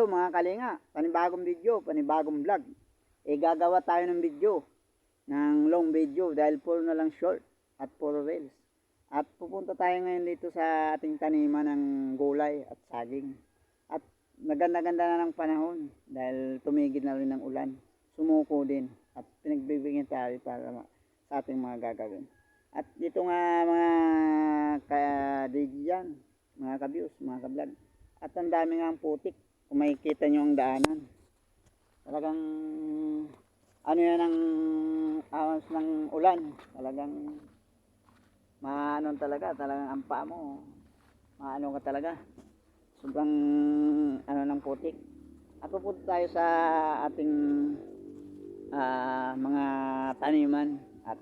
ito mga kalinga, panibagong video, panibagong vlog. Gagawa tayo ng video, ng long video dahil puro na lang short at puro reels. At pupunta tayo ngayon dito sa ating taniman ng gulay at saging. At naganda-ganda na ng panahon dahil tumigil na rin ng ulan. Sumuko din at pinagbibigyan tayo para sa ating mga gagawin. At dito nga mga ka-DJ mga ka-views, mga ka-vlog. At ang dami nga ang putik. Kung makikita nyo ang daanan. Talagang ano yan ang awas ng ulan. Talagang maano talaga. Talagang ang paa mo. Maano ka talaga. Sobrang ano ng putik. At pupunta tayo sa ating mga taniman. At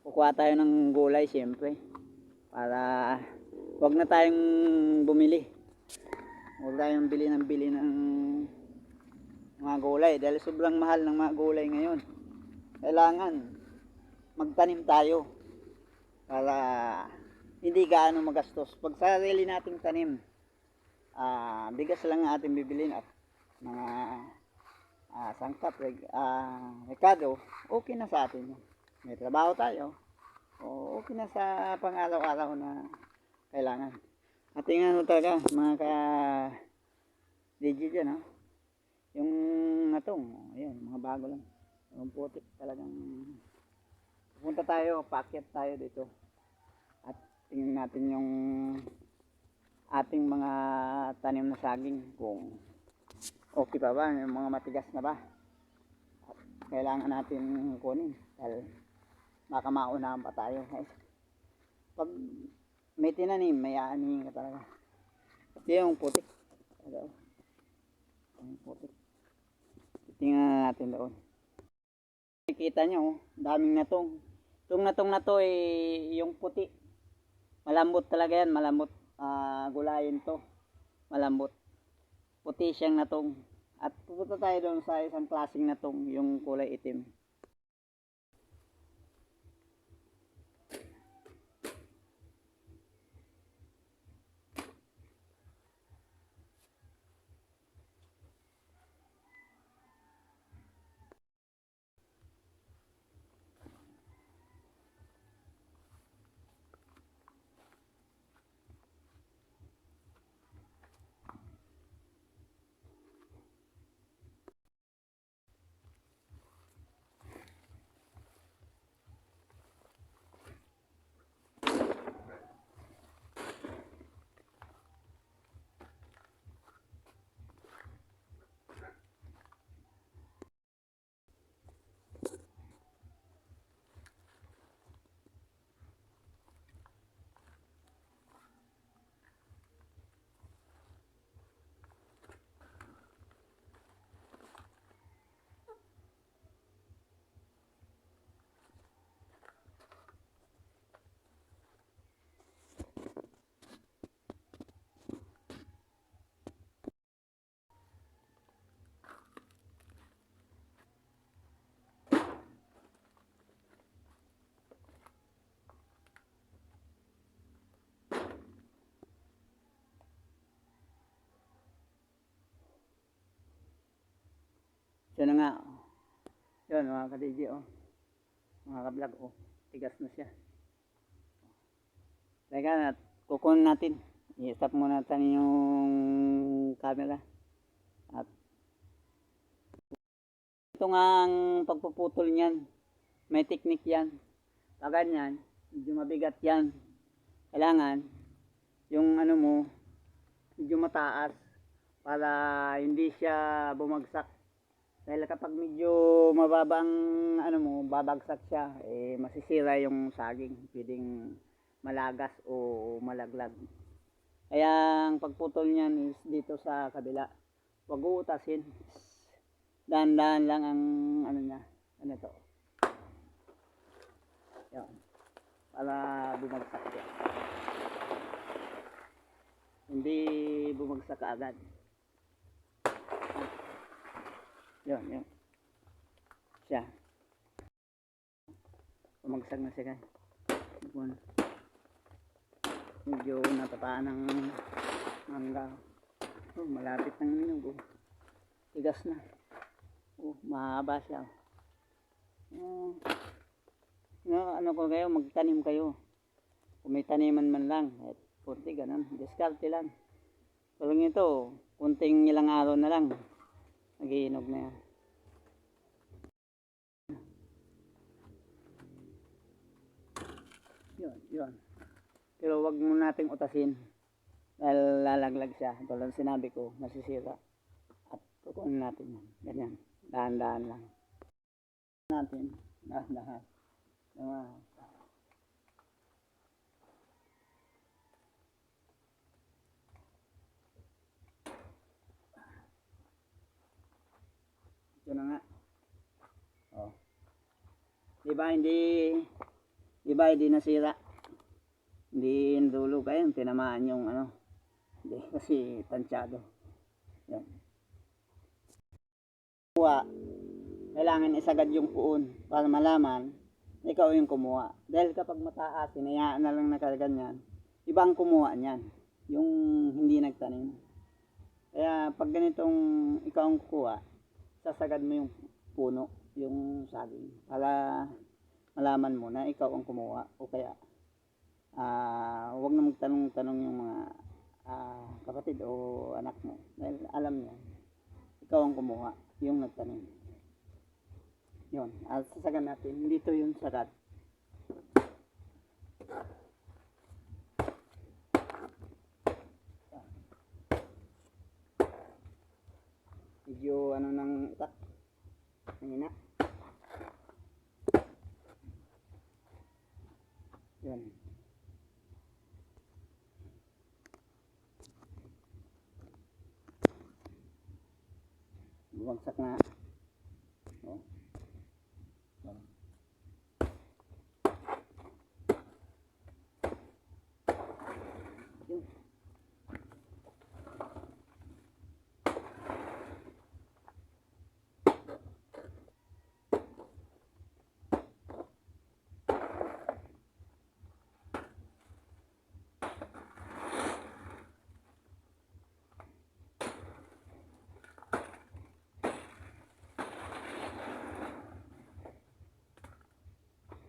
kukuha tayo ng gulay siyempre. Para wag na tayong bumili. Huwag tayong bili ng mga gulay dahil sobrang mahal ng mga gulay ngayon. Kailangan magtanim tayo para hindi gaano magastos. Pag sarili nating tanim, bigas lang ang ating bibilin at mga sangkap, rekado, okay na sa atin. May trabaho tayo, okay na sa pang-araw-araw na kailangan. At tingnan mo talaga mga ka-DJ dyan, yung natong, ayun, mga bago lang. Yung putik talagang pupunta tayo, paakyat tayo dito. At tingnan natin yung ating mga tanim na saging kung okay pa ba, yung mga matigas na ba. At kailangan natin kunin dahil baka maunahan pa tayo. Pag may tinanim, may aanihin ka talaga. Kasi yung putik. Yung putik. Tingnan natin doon. Nakikita nyo, daming natong. Itong natong na to yung puti. Malambot talaga yan, malambot. Gulayin to. Malambot. Puti siyang natong. At pupunta tayo doon sa isang klaseng natong, yung kulay itim. So na nga, yun mga ka-DJ, mga ka-vlog, tigas na siya. Teka, kukunin natin. I-stop muna natin yung camera. At ito nga ang pagpuputol niyan. May technique yan. Pag ganyan, medyo mabigat yan. Kailangan, yung ano mo, medyo mataas para hindi siya bumagsak. Dahil kapag medyo mababa ang ano mo, babagsak siya, masisira yung saging, pwedeng malagas o malaglag. Kaya ang pagputol niyan is dito sa kabila. Wag uutasin. Dahan-dahan lang ang ano niya, ano to. Yan. Para bumagsak siya. Hindi bumagsak agad. Yun. Siya. Bumagsak na siya guys. Medyo natapaan ng mangga. Malapit ng minog. tigas na. Mahaba siya. Ano ko kayo, magtanim kayo. Kung may taniman man lang, kunti ganun, diskarte lang. Pero ito, kunting ilang araw na lang, nagiinog na yan. Yun. Pero wag mo nating utasin dahil lalaglag siya. Tulad sinabi ko, masisira. At kukunin natin yan. Ganyan. Dahan-dahan lang. Natin. Dahan-dahan. Ito na nga. Oh. Diba hindi nasira. Hindi dulo kayo, tinamaan yung ano. Hindi kasi tansyado. Yan. Kailangan isagad yung puon para malaman na ikaw yung kumuha. Dahil kapag mataas, hinayaan na lang nakaganyan, ibang kumuha niyan. Yung hindi nagtanim. Kaya pag ganitong ikaw ang kukuha, sasagad mo yung puno, yung saging. Para malaman mo na ikaw ang kumuha. O kaya, huwag na magtanong-tanong yung mga kapatid o anak mo. Dahil alam niya, ikaw ang kumuha, yung nagtanim. Yun, sasagan natin. Dito yung sagad. Medyo ano ng itak. Mahina. Yun. Bumagsak na. Oh. Yun.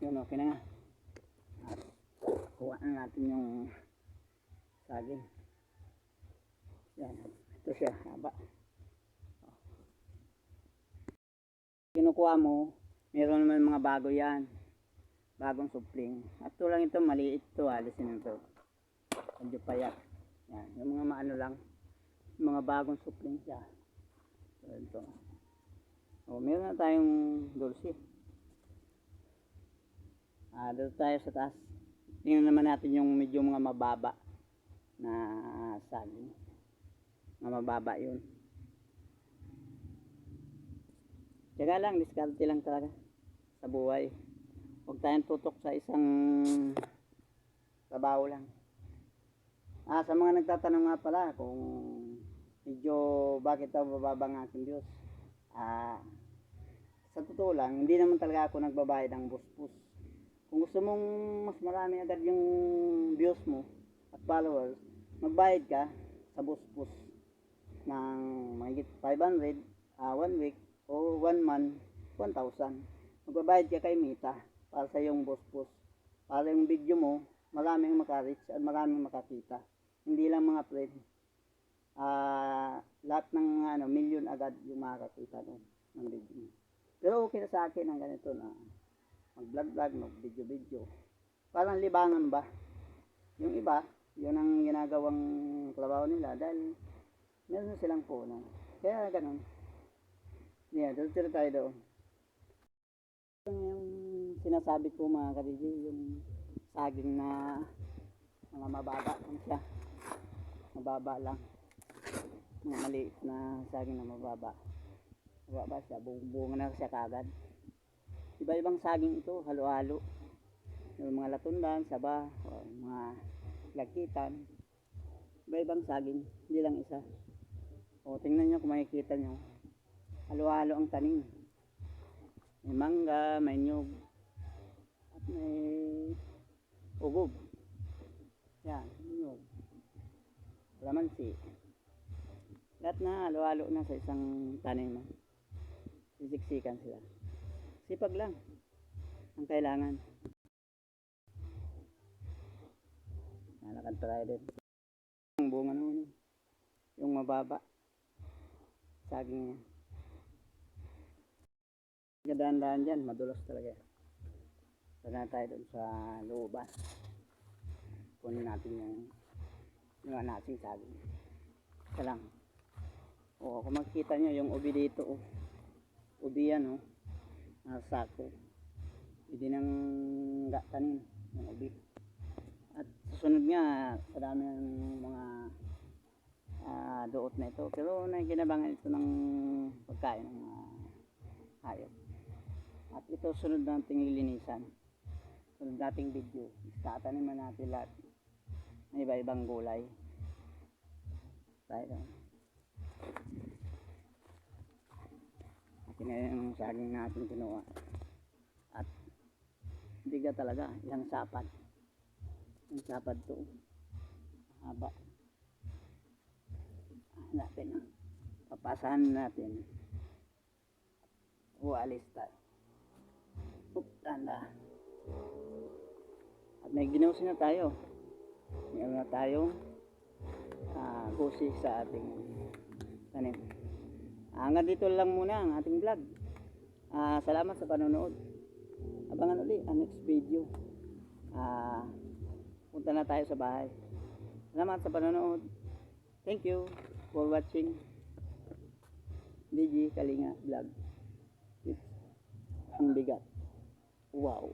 Yun, okay na nga. At kuha na natin yung saging. Yan, ito siya, haba. Kinukuha mo, meron naman mga bago yan. Bagong supling. At ito lang ito, maliit ito, alisin ito. Medyo payat. Yan, yung mga maano lang, yung mga bagong supling siya. So, ito. O, meron na tayong dulce. Dito tayo sa taas. Tingnan naman natin yung medyo mga mababa na saging. Mababa yun. Tsaga lang, diskarte lang talaga sa buhay. Huwag tayong tutok sa isang trabaho lang. Sa mga nagtatanong nga pala kung medyo bakit daw bababa ang aking Diyos. Sa totoo lang, hindi naman talaga ako nagbabayad ng buspus. Kung gusto mong mas marami agad yung views mo at followers, magbayad ka sa buspus ng mahigit 500, 1 week o 1 month, 1,000. Magbabayad ka kay Mita para sa yung buspus. Para yung video mo, maraming makareach at maraming makakita. Hindi lang mga friend. Lahat ng million agad yung makakita doon ng video mo. Pero okay na sa akin ang ganito na mag-vlog, mag-video. Parang libangan ba? Yung iba, yun ang ginagawang trabaho nila dahil meron silang puno. Kaya ganun. Yeah, dito tayo doon. Yung sinasabi ko mga kadiji, yung saging na mga mababa lang siya. Mababa lang. Mga maliit na saging na mababa. Mababa siya, bunga na siya kagad. Iba-ibang saging ito, halo-halo. Yung mga latundan, saba, o mga lakitan. Iba-ibang saging, hindi lang isa. O tingnan nyo kung makikita nyo. Halo-halo ang tanim. May mangga, may nyug, at may ugob. Yan, nyug. Lamansi. Lahat na halo-halo na sa isang tanim. Sisiksikan sila. Sipag lang ang kailangan. Nalakad pa tayo din. Ang bunga nun, yung mababa. Saging niya. Gadaan-daan dyan, madulas talaga. Sana tayo doon sa looban. Kunin natin yung nating saging. Isa lang. O, kung makikita nyo yung ubi dito, ubi yan, sako. Hindi nang tanim ng ubi. At susunod nga, sa dami ng mga duot na ito. Pero nakikinabangan ito ng pagkain ng hayop. At ito sunod nating lilinisan. Sunod nating video. Tataniman natin lahat ng iba-ibang gulay. Tayo. Akin na yung saging natin kinuha. At biga talaga. Ilang sapad. Yung sapad to. Haba. Natin. Papasahan natin. Uwalis tayo. Tanda. At may ginusin na tayo. Meron na tayong gusi sa ating tanim. Hanggang dito lang muna ang ating vlog. Salamat sa panonood. Abangan ulit ang next video. Punta na tayo sa bahay. Salamat sa panonood. Thank you for watching DG Kalinga Vlog. Ang bigat. Wow.